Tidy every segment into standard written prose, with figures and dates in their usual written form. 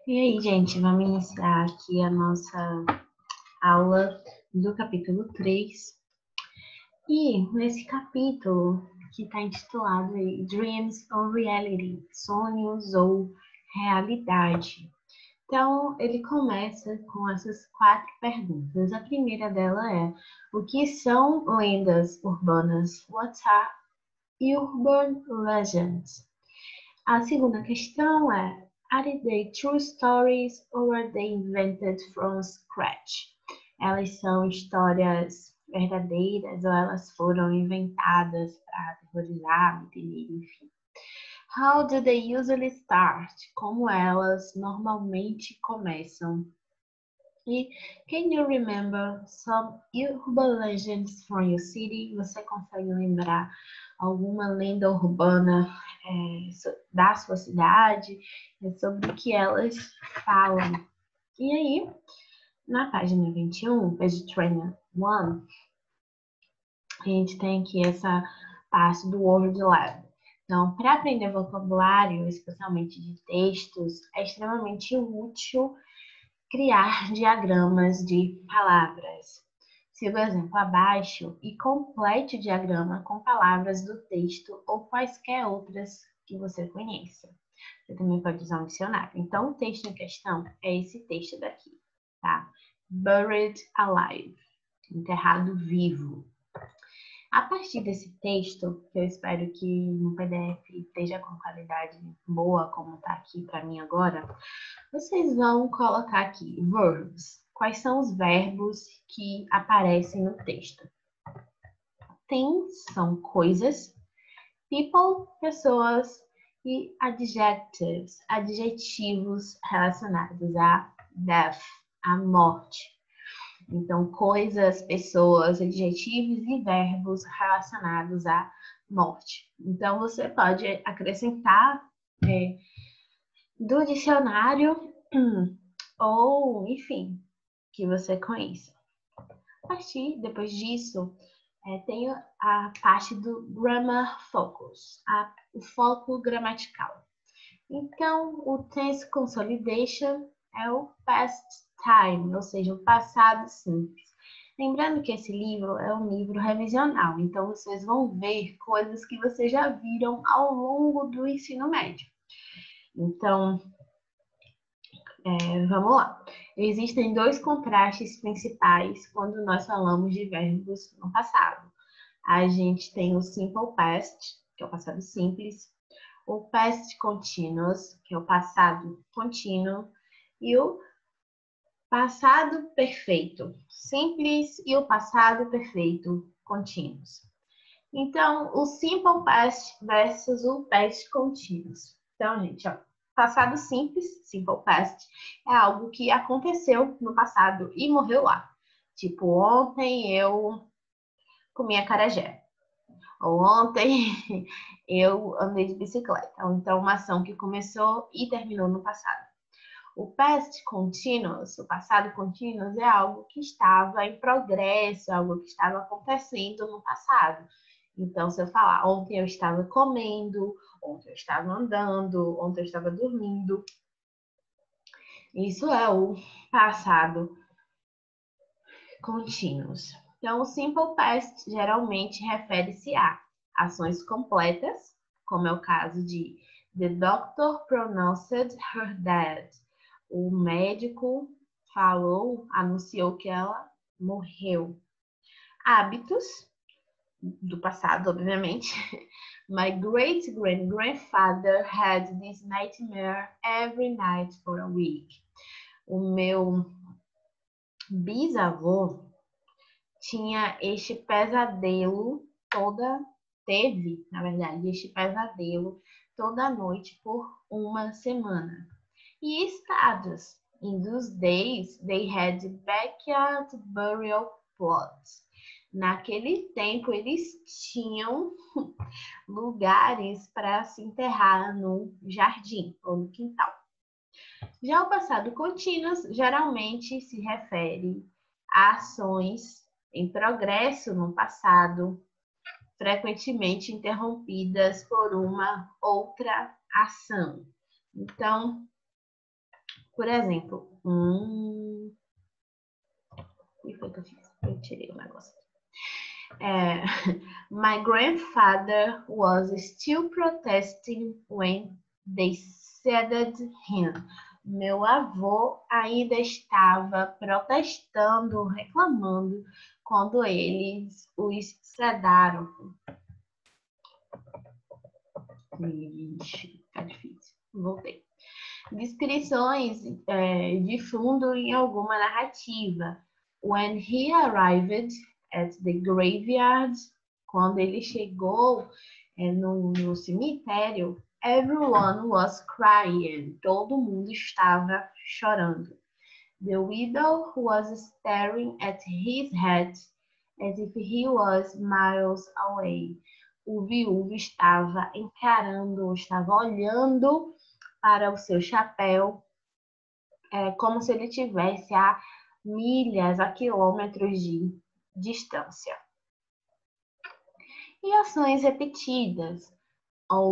E aí, gente, vamos iniciar aqui a nossa aula do capítulo 3. E nesse capítulo, que está intitulado aí, Dreams or Reality, Sonhos ou Realidade. Então, ele começa com essas 4 perguntas. A primeira dela é: o que são lendas urbanas? What are urban legends? A segunda questão é: are they true stories or are they invented from scratch? Elas são histórias verdadeiras ou elas foram inventadas para aterrorizar, mentir, enfim. How do they usually start? Como elas normalmente começam? E can you remember some urban legends from your city? Você consegue lembrar alguma lenda urbana da sua cidade? Sobre o que elas falam? E aí, na página 21, page 21, a gente tem aqui essa parte do Word Lab. Então, para aprender vocabulário, especialmente de textos, é extremamente útil criar diagramas de palavras. Siga o exemplo abaixo e complete o diagrama com palavras do texto ou quaisquer outras que você conheça. Você também pode usar um dicionário. Então, o texto em questão é esse texto daqui, tá? Buried alive, enterrado vivo. A partir desse texto, que eu espero que no PDF esteja com qualidade boa, como está aqui para mim agora, vocês vão colocar aqui verbs. Quais são os verbos que aparecem no texto? Things são coisas, people, pessoas e adjectives, adjetivos relacionados a death, a morte. Então, coisas, pessoas, adjetivos e verbos relacionados à morte. Então, você pode acrescentar do dicionário ou, enfim, que você conheça. A partir, depois disso, tem a parte do grammar focus, o foco gramatical. Então, o tense consolidation é o past time, ou seja, o passado simples. Lembrando que esse livro é um livro revisional, então vocês vão ver coisas que vocês já viram ao longo do ensino médio. Então, vamos lá. Existem 2 contrastes principais quando nós falamos de verbos no passado. A gente tem o simple past, que é o passado simples, o past continuous, que é o passado contínuo, e o passado perfeito simples e o passado perfeito contínuos. Então, o simple past versus o past continuous. Então, gente, ó, passado simples, simple past, é algo que aconteceu no passado e morreu lá. Tipo, ontem eu comi acarajé. Ou ontem eu andei de bicicleta. Ou então, uma ação que começou e terminou no passado. O past continuous, o passado continuous, é algo que estava em progresso, algo que estava acontecendo no passado. Então, se eu falar, ontem eu estava comendo, ontem eu estava andando, ontem eu estava dormindo, isso é o passado continuous. Então, o simple past geralmente refere-se a ações completas, como é o caso de The doctor pronounced her dead. O médico falou, anunciou que ela morreu. Hábitos do passado, obviamente. My great-grandfather had this nightmare every night for a week. O meu bisavô tinha este pesadelo teve, na verdade, este pesadelo toda noite por uma semana. E estados. In those days, they had backyard burial plots. Naquele tempo, eles tinham lugares para se enterrar no jardim ou no quintal. Já o passado contínuo geralmente se refere a ações em progresso no passado, frequentemente interrompidas por uma outra ação. Então, Por exemplo, o que foi que eu fiz? Eu tirei o negócio. My grandfather was still protesting when they sedated him. Meu avô ainda estava protestando, reclamando quando eles os sedaram. Ixi, tá difícil. Voltei. Descrições de fundo em alguma narrativa. When he arrived at the graveyard, quando ele chegou no cemitério, everyone was crying. Todo mundo estava chorando. The widow was staring at his head as if he was miles away. O viúvo estava encarando, estava olhando para o seu chapéu, como se ele tivesse a milhas, a quilômetros de distância. E ações repetidas. At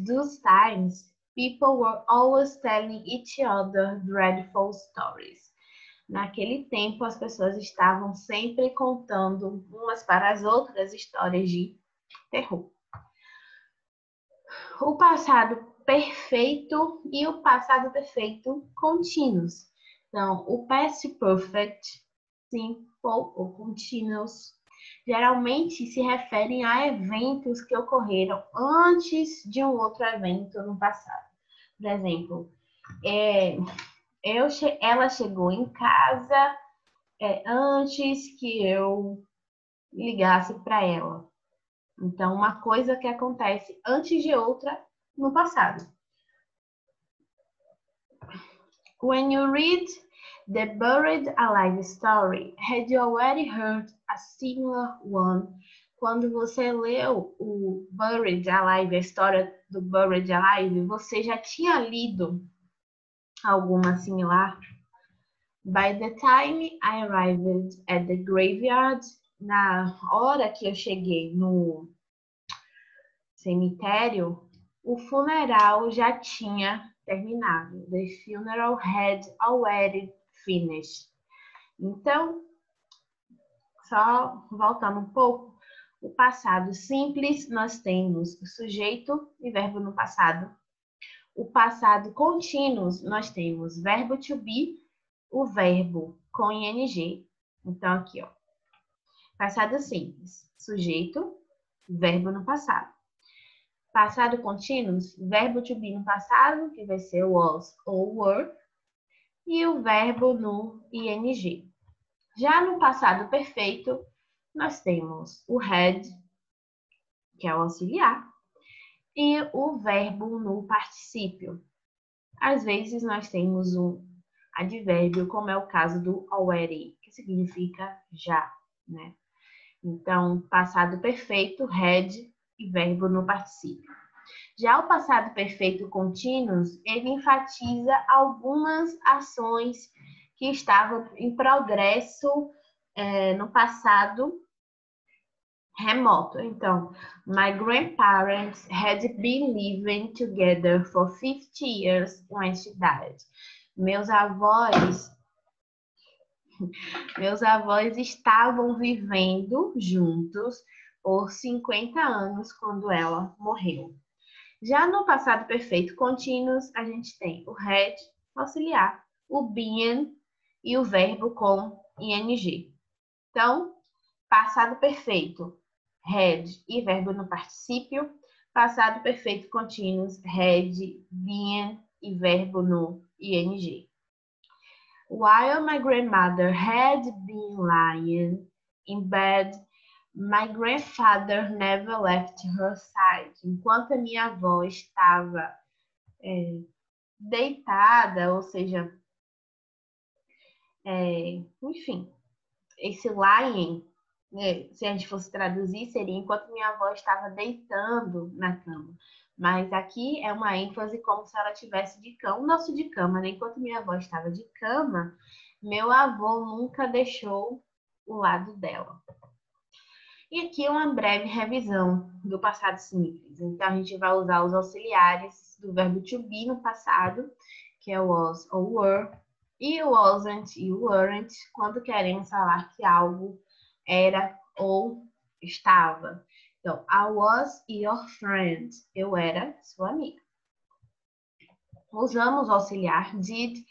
those times, people were always telling each other dreadful stories. Naquele tempo, as pessoas estavam sempre contando umas para as outras histórias de terror. O passado perfeito e o passado perfeito contínuos. Então, o past perfect, simple ou continuous, geralmente se referem a eventos que ocorreram antes de um outro evento no passado. Por exemplo, ela chegou em casa antes que eu ligasse para ela. Então, uma coisa que acontece antes de outra no passado. When you read the Buried Alive story, had you already heard a similar one? Quando você leu o Buried Alive, a história do Buried Alive, você já tinha lido alguma similar? By the time I arrived at the graveyard, na hora que eu cheguei no cemitério, o funeral já tinha terminado. The funeral had already finished. Então, só voltando um pouco, o passado simples, nós temos o sujeito e verbo no passado. O passado contínuo, nós temos verbo to be, o verbo com ing. Então, aqui, ó. Passado simples, sujeito, verbo no passado. Passado contínuo, verbo to be no passado, que vai ser was ou were, e o verbo no ing. Já no passado perfeito, nós temos o had, que é o auxiliar, e o verbo no particípio. Às vezes, nós temos um advérbio, como é o caso do already, que significa já, né? Então, passado perfeito, had e verbo no particípio. Já o passado perfeito contínuo, ele enfatiza algumas ações que estavam em progresso no passado remoto. Então, my grandparents had been living together for 50 years when she died. Meus avós estavam vivendo juntos por 50 anos quando ela morreu. Já no passado perfeito contínuo, a gente tem o had, auxiliar, o been e o verbo com ing. Então, passado perfeito, had e verbo no particípio. Passado perfeito contínuo, had, been e verbo no ing. While my grandmother had been lying in bed, my grandfather never left her side. Enquanto a minha avó estava deitada, ou seja, enfim, esse lying, se a gente fosse traduzir, seria enquanto minha avó estava deitando na cama. Mas aqui é uma ênfase como se ela tivesse de cama, o nosso de cama, né? Enquanto minha avó estava de cama, meu avô nunca deixou o lado dela. E aqui uma breve revisão do passado simples. Então, a gente vai usar os auxiliares do verbo to be no passado que é was ou were, e wasn't e weren't, quando queremos falar que algo era ou estava. Então, I was your friend. Eu era sua amiga. Usamos o auxiliar did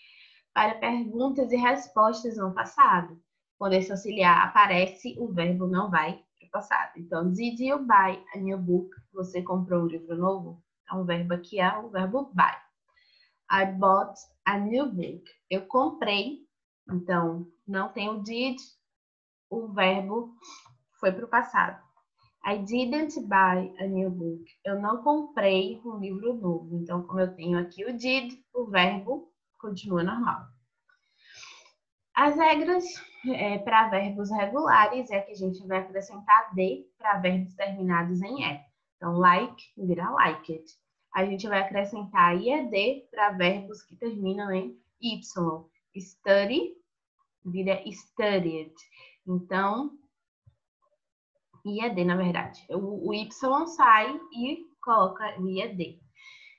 para perguntas e respostas no passado. Quando esse auxiliar aparece, o verbo não vai para o passado. Então, did you buy a new book? Você comprou um livro novo? Então, o verbo aqui é o verbo buy. I bought a new book. Eu comprei. Então, não tem o did, o verbo foi para o passado. I didn't buy a new book. Eu não comprei um livro novo. Então, como eu tenho aqui o did, o verbo continua normal. As regras para verbos regulares é que a gente vai acrescentar de para verbos terminados em e. Então, like vira liked. A gente vai acrescentar ied para verbos que terminam em y. Study vira studied. Então, ied, na verdade. O y sai e coloca ied.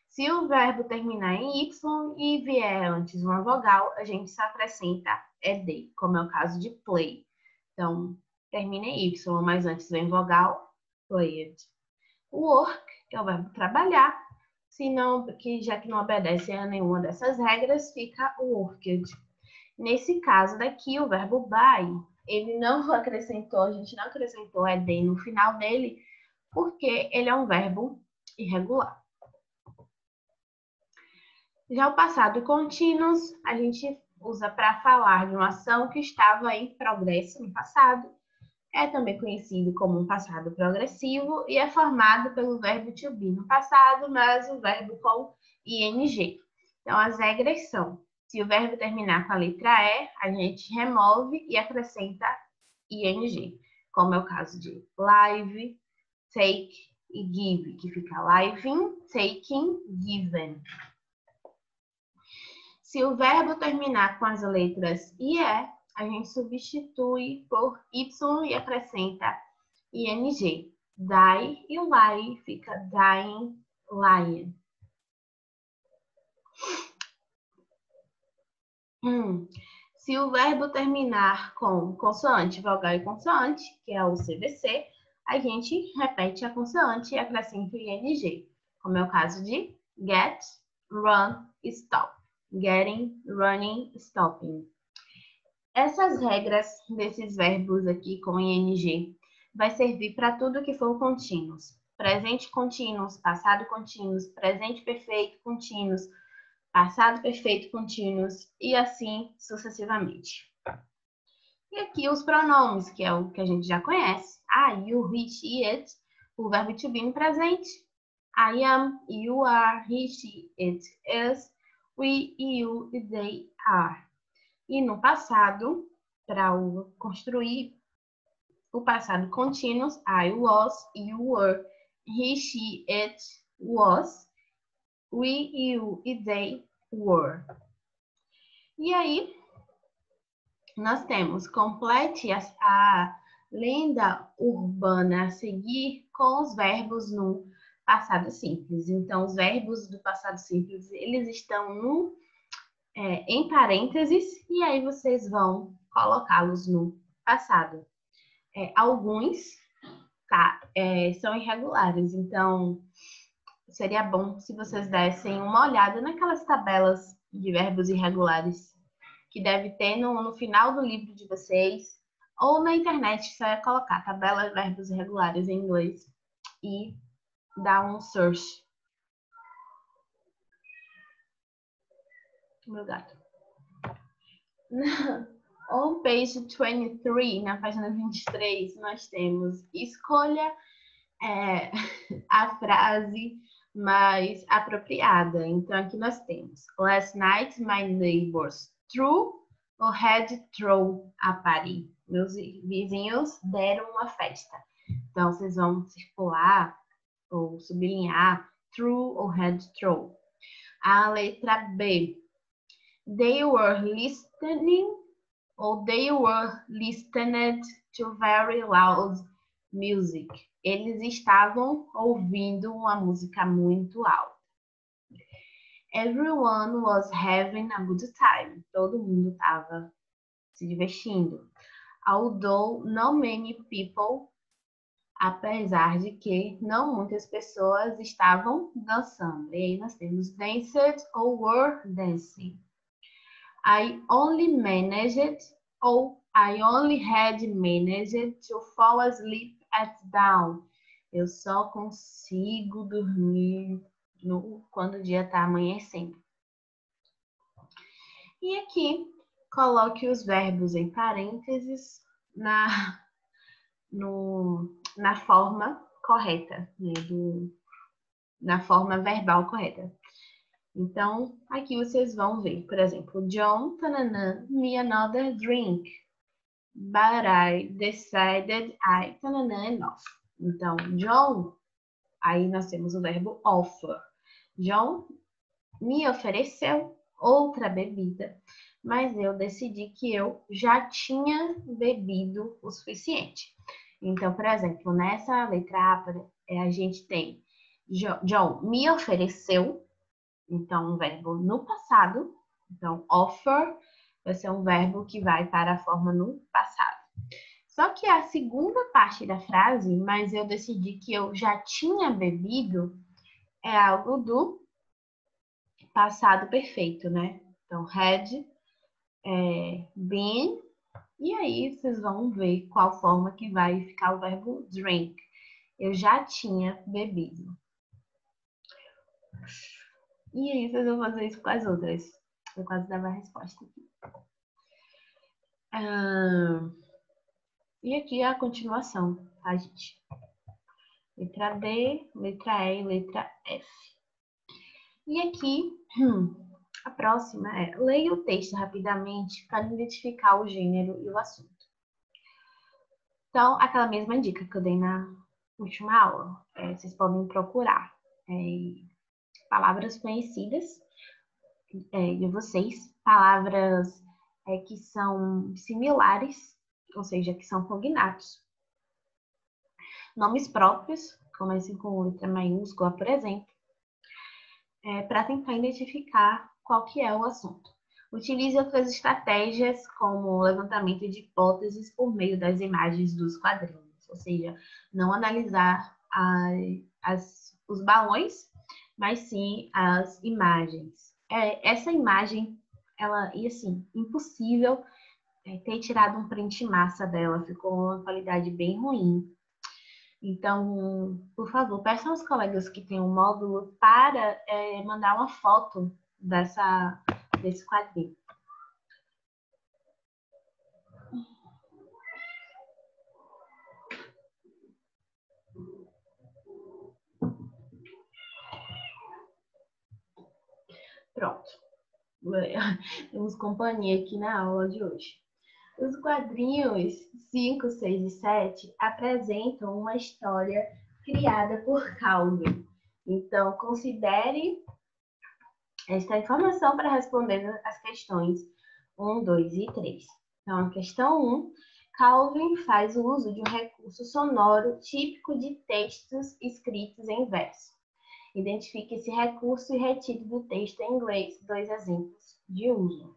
Se o verbo terminar em y e vier antes uma vogal, a gente só acrescenta ed, como é o caso de play. Então, termina em y, mas antes vem vogal, played. Work, que é o verbo trabalhar, já que não obedece a nenhuma dessas regras, fica worked. Nesse caso daqui, o verbo buy, ele não acrescentou, a gente não acrescentou ed no final dele, porque ele é um verbo irregular. Já o passado contínuo, a gente usa para falar de uma ação que estava em progresso no passado. É também conhecido como um passado progressivo e é formado pelo verbo to be no passado, mas o verbo com ing. Então, as regras são: se o verbo terminar com a letra E, a gente remove e acrescenta ing, como é o caso de live, take e give, que fica living, taking, given. Se o verbo terminar com as letras IE, a gente substitui por Y e acrescenta ING. Die e lie fica dying, lying. Se o verbo terminar com consoante, vogal e consoante, que é o CVC, a gente repete a consoante e acrescenta o ING, como é o caso de get, run, stop. Getting, running, stopping. Essas regras desses verbos aqui com ing vai servir para tudo que for contínuos. Presente contínuos, passado contínuos, presente perfeito contínuos, passado perfeito contínuos e assim sucessivamente. E aqui os pronomes, que é o que a gente já conhece. I, you, he, she, it. O verbo to be no presente. I am, you are, he, she, it is. We, you, they are. E no passado, para construir o passado contínuo, I was, you were, he, she, it was, we, you e they were. E aí, nós temos complete a lenda urbana a seguir com os verbos no passado simples. Então, os verbos do passado simples, eles estão em parênteses e aí vocês vão colocá-los no passado. Alguns são irregulares, então seria bom se vocês dessem uma olhada naquelas tabelas de verbos irregulares que deve ter no final do livro de vocês ou na internet, só é colocar tabela de verbos irregulares em inglês e dar um search. Meu gato. On page 23, na página 23, nós temos escolha a frase mais apropriada. Então, aqui nós temos Last night my neighbors threw or had thrown a party. Meus vizinhos deram uma festa. Então, vocês vão circular ou sublinhar threw or had thrown. A letra B. They were listening or they were listened to very loud music. Eles estavam ouvindo uma música muito alta. Everyone was having a good time. Todo mundo estava se divertindo. Although not many people, apesar de que não muitas pessoas estavam dançando. E aí nós temos danced ou were dancing. I only managed ou I only had managed to fall asleep at dawn. Eu só consigo dormir quando o dia está amanhecendo. E aqui, coloque os verbos em parênteses na forma correta, né, na forma verbal correta. Então, aqui vocês vão ver, por exemplo, John, tananã, me another drink, but I decided I, tananã, enough. Então, John, aí nós temos o verbo offer. John me ofereceu outra bebida, mas eu decidi que eu já tinha bebido o suficiente. Então, por exemplo, nessa letra A, a gente tem John me ofereceu, então um verbo no passado. Então, offer vai ser um verbo que vai para a forma no passado. Só que a segunda parte da frase, mas eu decidi que eu já tinha bebido, é algo do passado perfeito, né? Então, had been. E aí vocês vão ver qual forma que vai ficar o verbo drink. Eu já tinha bebido. E aí vocês vão fazer isso com as outras. Eu quase dava a resposta aqui. E aqui é a continuação, tá, gente? Letra D, letra E e letra F. E aqui, a próxima é: leia o texto rapidamente para identificar o gênero e o assunto. Então, aquela mesma dica que eu dei na última aula. Vocês podem procurar palavras conhecidas de vocês, palavras que são similares, ou seja, que são cognatos. Nomes próprios, comecem com letra maiúscula, por exemplo, para tentar identificar qual que é o assunto. Utilize outras estratégias, como levantamento de hipóteses por meio das imagens dos quadrinhos, ou seja, não analisar os balões, mas sim as imagens. Essa imagem, e assim, impossível ter tirado um print massa dela, ficou uma qualidade bem ruim. Então, por favor, peçam aos colegas que têm um módulo para mandar uma foto desse quadrinho. Pronto. Temos companhia aqui na aula de hoje. Os quadrinhos 5, 6 e 7 apresentam uma história criada por Calvin. Então, considere esta informação para responder as questões 1, 2 e 3. Então, a questão 1, Calvin faz o uso de um recurso sonoro típico de textos escritos em verso. Identifique esse recurso e retire do texto em inglês 2 exemplos de uso.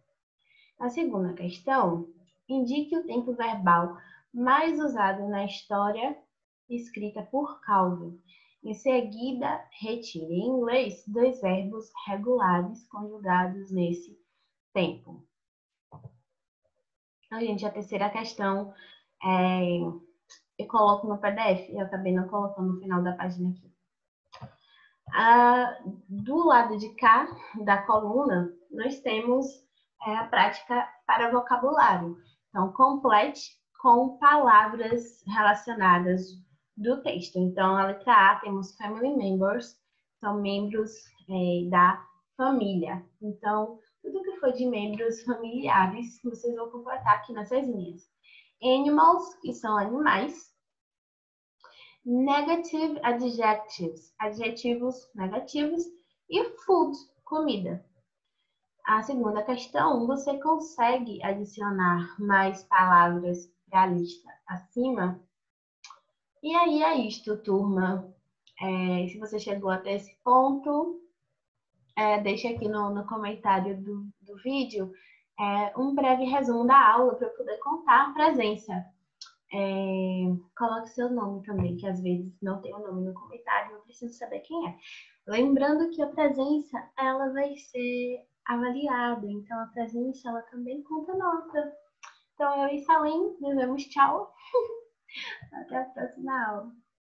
A segunda questão, indique o tempo verbal mais usado na história escrita por Calvin. Em seguida, retire em inglês 2 verbos regulares conjugados nesse tempo. Então, gente, a terceira questão eu coloco no PDF, eu acabei não colocando no final da página aqui. Do lado de cá da coluna, nós temos a prática para vocabulário. Então, complete com palavras relacionadas do texto. Então, a letra A temos family members, são membros da família. Então, tudo que for de membros familiares, vocês vão completar aqui nessas linhas. Animals, que são animais. Negative adjectives, adjetivos negativos. E food, comida. A segunda questão, você consegue adicionar mais palavras para a lista acima? E aí é isto, turma. Se você chegou até esse ponto, deixe aqui no comentário do vídeo um breve resumo da aula para eu poder contar a presença. Coloque seu nome também, que às vezes não tem o nome no comentário, eu preciso saber quem é. Lembrando que a presença, ela vai ser avaliada, então a presença, ela também conta nota. Então, eu e Salem, dizemos tchau. Até a próxima aula.